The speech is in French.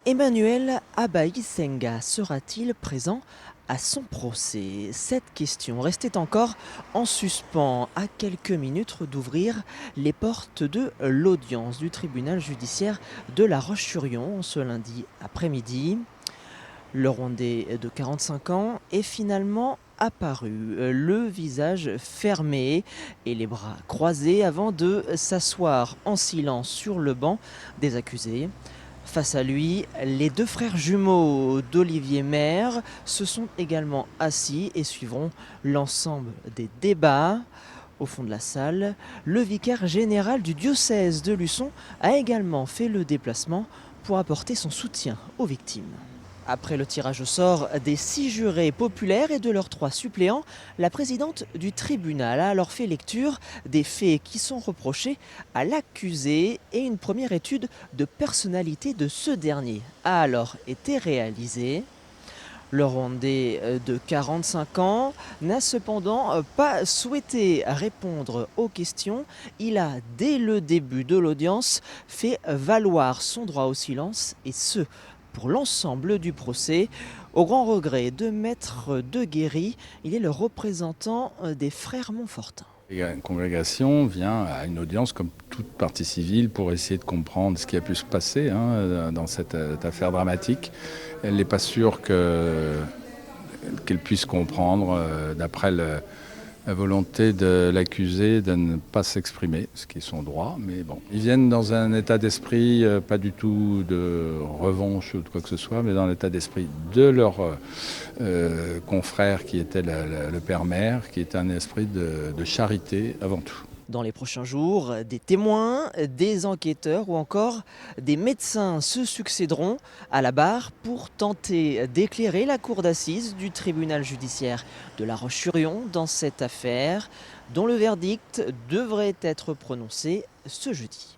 Emmanuel Abaïsenga sera-t-il présent à son procès? Cette question restait encore en suspens à quelques minutes d'ouvrir les portes de l'audience du tribunal judiciaire de La Roche-sur-Yon ce lundi après-midi. Le Rwandais de 45 ans est finalement apparu, le visage fermé et les bras croisés avant de s'asseoir en silence sur le banc des accusés. Face à lui, les deux frères jumeaux d'Olivier Maire se sont également assis et suivront l'ensemble des débats. Au fond de la salle, le vicaire général du diocèse de Luçon a également fait le déplacement pour apporter son soutien aux victimes. Après le tirage au sort des 6 jurés populaires et de leurs 3 suppléants, la présidente du tribunal a alors fait lecture des faits qui sont reprochés à l'accusé et une première étude de personnalité de ce dernier a alors été réalisée. Le Rwandais de 45 ans n'a cependant pas souhaité répondre aux questions. Il a, dès le début de l'audience, fait valoir son droit au silence et ce, pour l'ensemble du procès. Au grand regret de Maître Deguerry, il est le représentant des frères Montfortin. La congrégation vient à une audience comme toute partie civile pour essayer de comprendre ce qui a pu se passer dans cette affaire dramatique. Elle n'est pas sûre qu'elle puisse comprendre, d'après la volonté de l'accusé de ne pas s'exprimer, ce qui est son droit. Mais bon, ils viennent dans un état d'esprit, pas du tout de revanche ou de quoi que ce soit, mais dans l'état d'esprit de leur confrère qui était le père-mère, qui est un esprit de charité avant tout. Dans les prochains jours, des témoins, des enquêteurs ou encore des médecins se succéderont à la barre pour tenter d'éclairer la cour d'assises du tribunal judiciaire de La Roche-sur-Yon dans cette affaire dont le verdict devrait être prononcé ce jeudi.